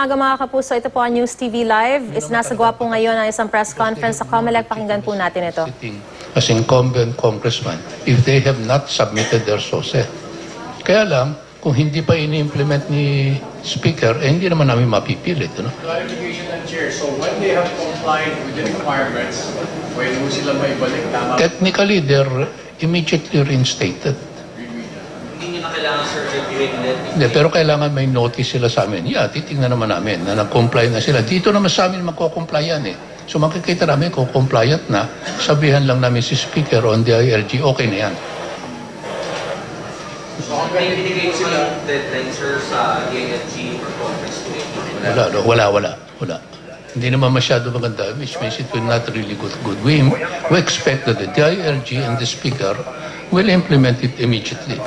umaga mga kapuso. Ito po ang News TV Live. Isinasagawa po ngayon ang isang press conference sa COMELEC. Pakinggan po natin ito. As incumbent congressman, if they have not submitted their SOSE. Kaya lang, kung hindi pa ini-implement ni Speaker, hindi naman namin mapipilit. Clarification ng Chair. So when they have complied with the requirements, pwede mo sila maibalik, tama? Technically, they're immediately reinstated. Hindi nyo na kailangan certificate ulit. Hindi, pero kailangan may notice sila sa amin. Yeah, titingnan naman namin na nag-comply na sila. Dito naman sa amin magko-comply yan eh. So makikita namin kung compliant na, sabihan lang namin si Speaker on the ILG, okay na yan. So may binigay ko sila deadline, sir, sa DILG or conference to Wala. Hindi naman masyado maganda, which means it will not really good. We expect that the DILG and the Speaker will implement it immediately.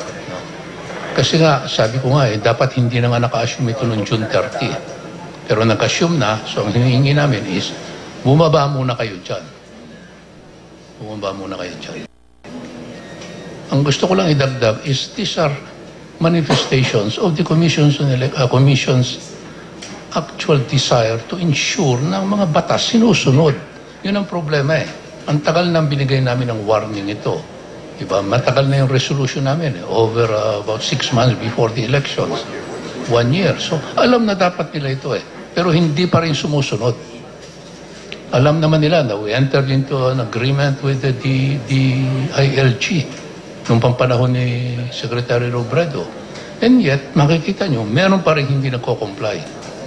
Kasi nga, sabi ko nga dapat hindi na nga naka-assume ito noong June 30. Pero nag-assume na, so ang hinihingi namin is, bumaba muna kayo dyan. Ang gusto ko lang idagdag is these are manifestations of the Commission's actual desire to ensure na ang mga batas sinusunod. Yun ang problema eh. Ang tagal nang binigay namin ng warning ito. Diba? Matagal na yung resolution namin eh. Over about 6 months before the elections. 1 year. So alam na dapat nila ito eh. Pero hindi pa rin sumusunod. Alam naman nila na we entered into an agreement with the ILG nung pampanahon ni Secretary Robredo. And yet, makikita nyo, meron pa rin hindi nagko-comply.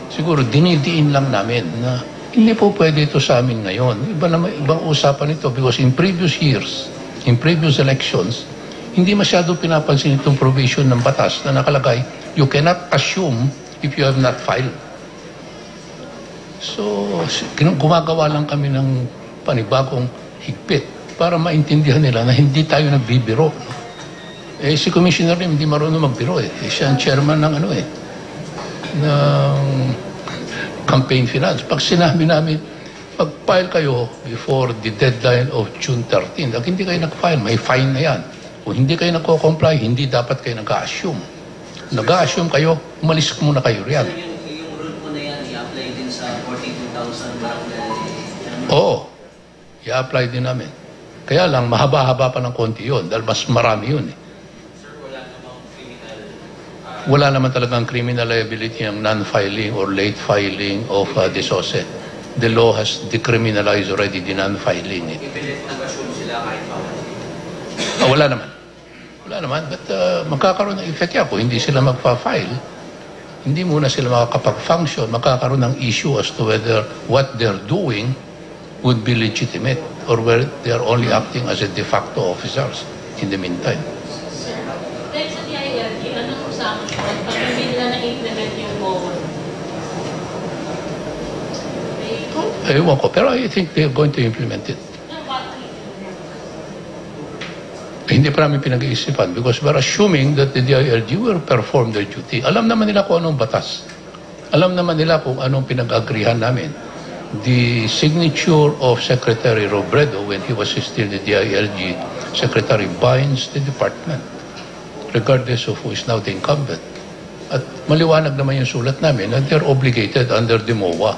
Siguro, dinidiin lang namin na hindi po pwede ito sa amin ngayon. Ibang usapan ito because in previous years, in previous elections, hindi masyado pinapansin itong provision ng batas na nakalagay, you cannot assume if you have not filed. So, gumagawa lang kami ng panibagong higpit para maintindihan nila na hindi tayo nagbibiro. Si Commissioner Lim hindi marunong magbiro eh. Siya ang chairman ng ng campaign finance. Pag sinabi namin, pag-file kayo before the deadline of June 13, pag hindi kayo nag-file, may fine na yan. Kung hindi kayo nagko-comply, hindi dapat kayo nag-assume. Nag-assume kayo, umalis muna kayo riyan. Yung rule po na yan, i-apply din sa 42,000 barangay. Oo, i-apply din namin. Kaya lang, mahaba-haba pa ng konti yun dahil mas marami yun eh. Sir, wala namang criminal... Wala naman talagang criminal liability ng non-filing or late filing of the SOSE. The law has decriminalized already the non-filing. Ipilit nag-assume sila kahit pa. Wala naman. But magkakaroon ng effect yan. Kung hindi sila magpa-file, hindi muna sila makakapag-function, magkakaroon ng issue as to whether what they're doing would be legitimate or whether they are only acting as a de facto officers in the meantime. Dahil sa DILG, anong usapan pag hindi nila na-implement yung MOA? Ewan ko, pero I think they're going to implement it. Hindi pa namin pinag-iisipan because we're assuming that the DILG will perform their duty. Alam naman nila kung anong batas. Alam naman nila kung anong pinag-agrihan namin. The signature of Secretary Robredo when he was still the DILG Secretary binds the department regardless of who is now the incumbent. At maliwanag naman yung sulat namin that they're obligated under the MOA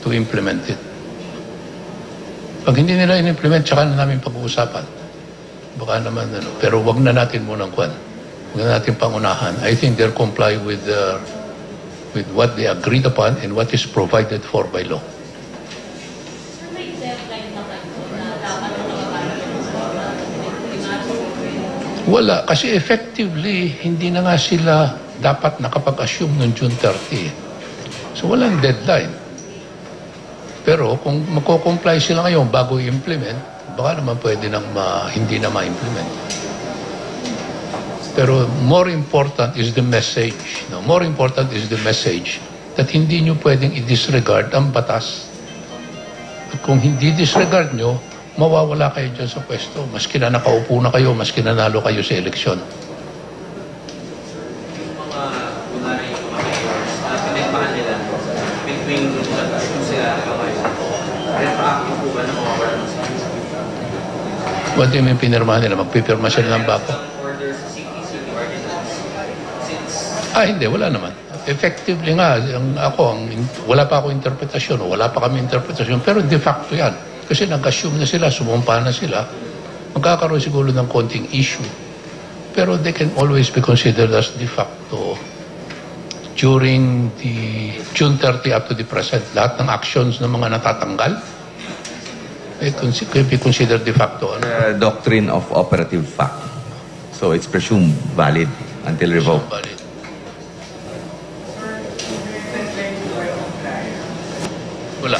to implement it. Pag hindi nila in-implement, tsaka na namin pag-uusapan. Baka naman, pero wag na natin munang kwan. Wag na natin pangunahan. I think they're comply with what they agreed upon and what is provided for by law. Sir, may deadline na kayo na dapat Wala. Kasi effectively, hindi na nga sila dapat nakapag-assume noong June 30. So walang deadline. Pero kung magko-comply sila ngayon bago i-implement, baka naman pwede nang hindi na ma-implement. Pero more important is the message. No? More important is the message that hindi nyo pwedeng i-disregard ang batas. At kung hindi disregard nyo, mawawala kayo dyan sa pwesto. Maski na nakaupo na kayo, maski nanalo kayo sa eleksyon. Yung mga kunwari yung mga mayors, pinagpahan nila between nag-assume sila kamay. Kaya pa-active po ba na mawawala ng sila? What do you mean pinirmahan nila? Magpipirma sila ng bako? Order sa CPC ordinance. Since Hindi. Wala naman. effectively nga, wala pa ako interpretasyon, wala pa kami interpretasyon, pero de facto yan. Kasi nag-assume na sila, sumumpa na sila, magkakaroon siguro ng konting issue. Pero they can always be considered as de facto during the June 30 up to the present. Lahat ng actions ng mga natatanggal, can be considered de facto. Doctrine of operative fact. So it's presumed valid until revoked. Valid. Wala.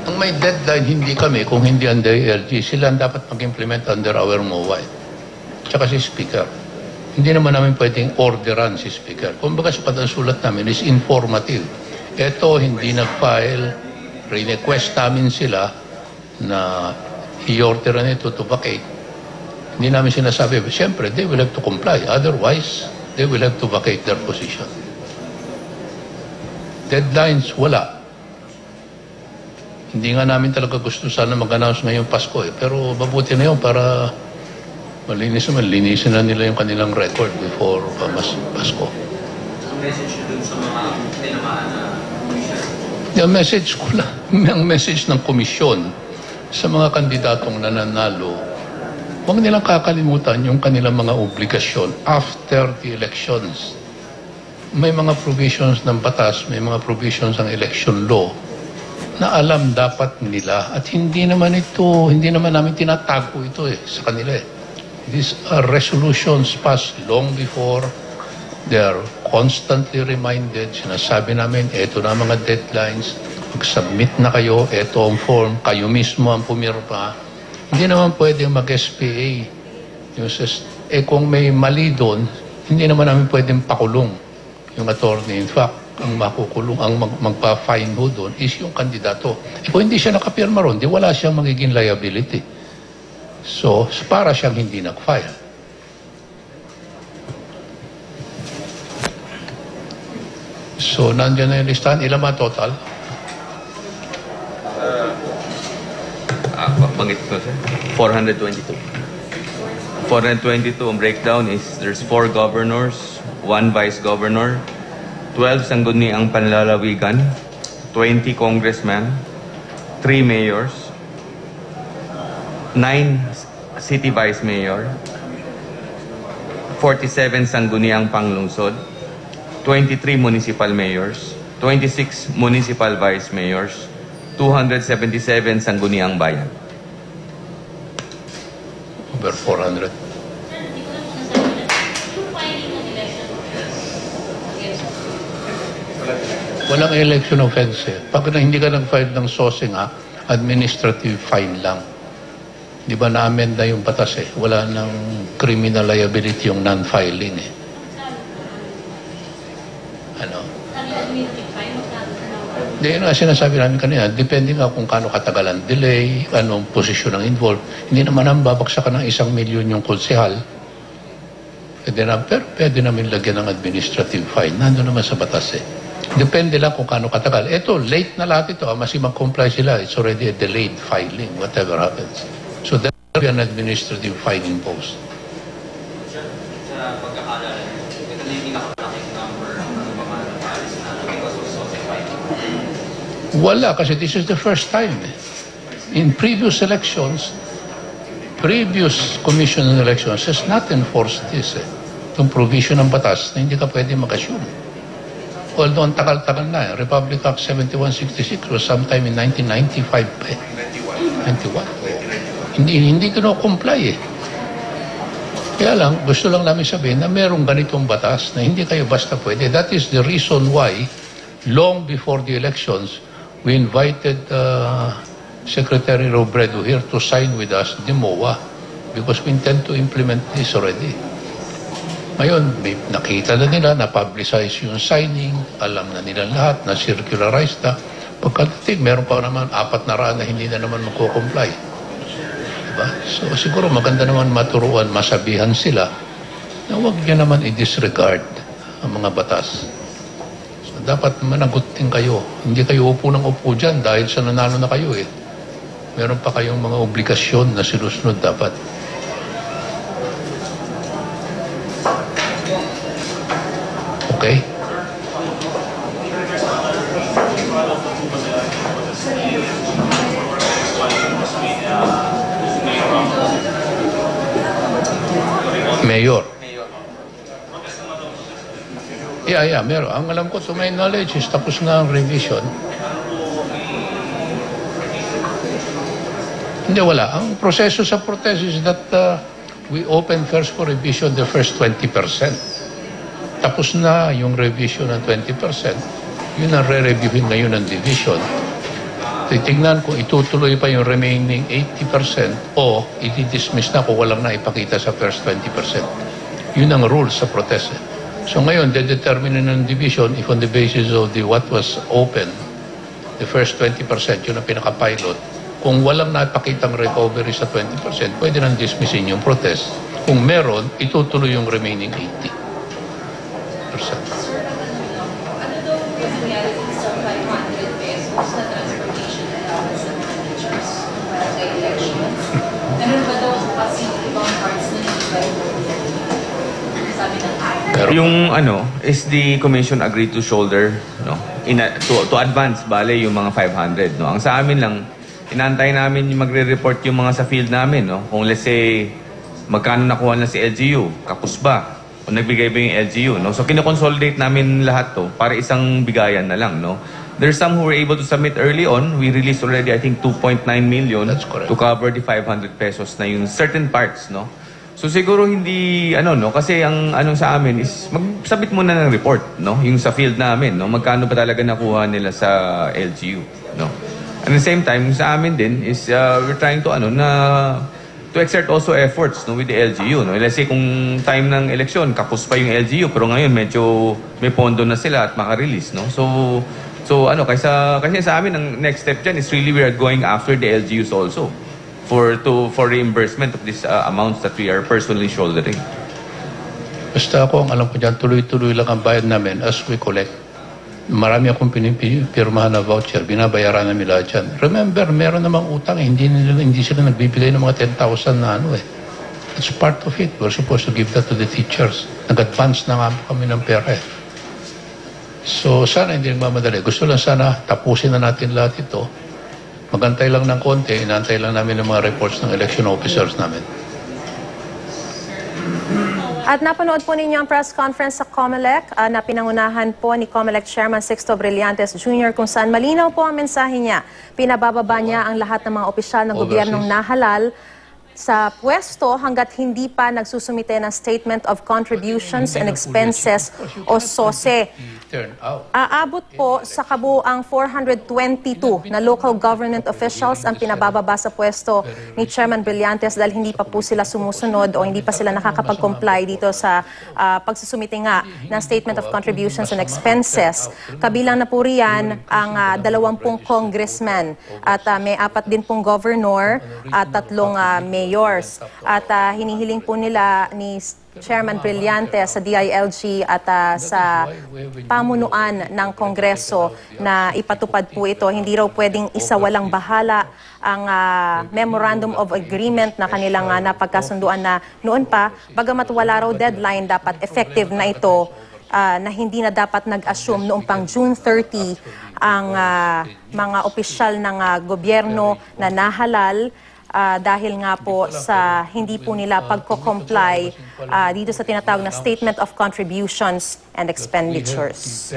Ang may deadline, hindi kami, kung hindi ang DILG, sila ang dapat mag-implement under our MOA. Tsaka si Speaker. Hindi naman namin pwedeng orderan si Speaker. Kumbaga sa sulat namin is informative. Ito, hindi nag-file, request namin sila na i-orderan ito to vacate. Hindi namin sinasabi, siyempre, they will have to comply. Otherwise, they will have to vacate their position. Deadlines, wala. Hindi nga namin talaga gusto sana mag-announce ngayong Pasko Pero mabuti na yun para linisin na nila yung kanilang record before Pasko. Ang message nyo dun sa mga tinamaan na commission? Yung message ko lang, ang message ng komisyon sa mga kandidatong nananalo, huwag nilang kakalimutan yung kanilang mga obligasyon after the elections. May mga provisions ng batas, may mga provisions ng election law na alam dapat nila at hindi naman namin tinatago ito sa kanila These are resolutions passed long before. They are constantly reminded. Sinasabi namin, eto na mga deadlines. Mag-submit na kayo, eto ang form, kayo mismo ang pumirma. Hindi naman pwedeng mag-SPA. Kung may mali doon, hindi naman namin pwedeng pakulong yung attorney. In fact, ang makukulong, ang magpa-fine ho doon is yung kandidato. Kung hindi siya nakapirma ron, di wala siyang magiging liability. So, para siyang hindi nag-file. So, nandiyan na yung listahan. Ilan ba total? Bangit ko, sir. 422. 422, ang breakdown is there's 4 governors, 1 vice governor, 12 sangguniang panlalawigan, 20 congressmen, 3 mayors, 9 city vice mayor, 47 sangguniang panglungsod, 23 municipal mayors, 26 municipal vice mayors, 277 sangguniang bayan. Over 400. Hindi ko lang sinasabi na yung filing ng election against Walang election offense Pag hindi ka nag-file ng SOSING, administrative fine lang. Di ba na-amend na yung batas Wala nang criminal liability yung non-filing Ano? sabi ng administrative fine, magkano sa nawa? Hindi, yun nga sinasabi namin kanina, depende nga kung kano katagal ang delay, anong posisyon ang involved. Hindi naman ang babagsakan ng 1 milyon yung konsehal. Pero pwede namin lagyan ng administrative fine. Nandun naman sa batas Depende lang kung kano katagal. Ito, late na lahat ito. Masi mag-comply sila. It's already a delayed filing, whatever happens. So there will be an administrative fine imposed. Sa pagkakalala, ito na yung pinakalaking number ng mga nag-aalis na because of social fighting. Wala, kasi this is the first time. In previous elections, previous commission on elections has not enforced this. Itong provision ng batas na hindi ka pwede mag-assume. Although ang tagal-tagal na Republic Act 7166 was sometime in 1995 pa 91. Hindi kino-comply Kaya lang, gusto lang namin sabihin na merong ganitong batas na hindi kayo basta pwede. That is the reason why, long before the elections, we invited Secretary Robredo here to sign with us the MOA because we intend to implement this already. Ngayon, nakita na nila, na-publicize yung signing, alam na nila lahat, na-circularized na. Pagkadating, meron pa naman 400 na hindi na naman magko-comply. Diba? So siguro maganda naman maturuan, masabihan sila na huwag niya naman i-disregard ang mga batas. So dapat managutin kayo. Hindi kayo upo ng upo dyan dahil sa nanalo na kayo Meron pa kayong mga obligasyon na sinusunod dapat. Okay? Mayor. Yeah, meron. Ang alam ko, to my knowledge, is tapos na ang revision. Hindi, wala. Ang proseso sa protest is that we open first for revision the first 20%. Tapos na yung revision ng 20%. Yun ang re-reviewin ngayon ng division. Titignan kung itutuloy pa yung remaining 80% o i-dismiss na kung walang naipakita sa first 20%. Yun ang rules sa protest. So ngayon, determine ng division if on the basis of what was open, the first 20%, yun ang pinaka-pilot. Kung walang napakitang recovery sa 20%, pwede nang dismissin yung protest. Kung meron, itutuloy yung remaining 80%. Ano daw yung nangyari sa 500 pesos na transportation allowance sa managers para sa elections? Meron ba daw kasi ibang parts na sabi ng Pero, Yung is the commission agreed to shoulder, no? To advance bale yung mga 500, no? Ang sa amin lang, inaantay namin yung magre-report yung mga sa field namin, no? Kung let's say magkano nakuha na si LGU, kapos ba? O nagbigay ba yung LGU, no? So kino-consolidate namin lahat to para isang bigayan na lang, no? There's some who were able to submit early on. We released already, I think, 2.9 million That's correct. to cover the 500 pesos na yung certain parts, no? So siguro hindi no, kasi ang sa amin is magsabit muna ng report, no, yung sa field namin, no, magkano ba talaga nakuha nila sa LGU, no. At the same time sa amin din is we're trying to to exert also efforts, no, with the LGU, no. Let's say kung time ng election kapos pa yung LGU pero ngayon medyo may pondo na sila at maka-release, no. So kasi sa amin ang next step diyan is really we are going after the LGUs also for reimbursement of these amounts that we are personally shouldering. basta ako, ang alam ko dyan, tuloy-tuloy lang ang bayad namin as we collect. Marami akong pinipirmahan na voucher, binabayaran namin lahat dyan. Remember, meron namang utang, hindi sila nagbibigay ng mga 10,000 na It's part of it. We're supposed to give that to the teachers. Nag-advance na nga kami ng pera. So, sana hindi nagmamadali. Gusto lang sana tapusin na natin lahat ito. Magantay lang ng konti, inaantay lang namin ng mga reports ng election officers namin. At napanood po ninyo ang press conference sa COMELEC na pinangunahan po ni COMELEC Chairman Sixto Brillantes Jr. kung saan malinaw po ang mensahe niya. Pinabababa niya ang lahat ng mga opisyal ng gobyernong nahalal sa pwesto hanggat hindi pa nagsusumite ng Statement of Contributions and Expenses o SOSE. Aabot po sa kabuuang 422 na local government officials ang pinabababa sa pwesto ni Chairman Brillantes dahil hindi pa po sila sumusunod o hindi pa sila nakakapag-comply dito sa pagsusumite nga ng Statement of Contributions and Expenses. Kabilang na po riyan ang 20 congressmen at may 4 din pong governor at 3 mayors. At hinihiling po nila ni Chairman Brillantes sa DILG at sa pamunuan ng Kongreso na ipatupad po ito. Hindi raw pwedeng isawalang bahala ang Memorandum of Agreement na kanilang napagkasunduan na noon pa. Bagamat wala raw deadline, dapat effective na ito na hindi na dapat nag-assume noong pang June 30 ang mga opisyal ng gobyerno na nahalal dahil nga po sa hindi po nila pagko-comply dito sa tinatawag na Statement of Contributions and Expenditures.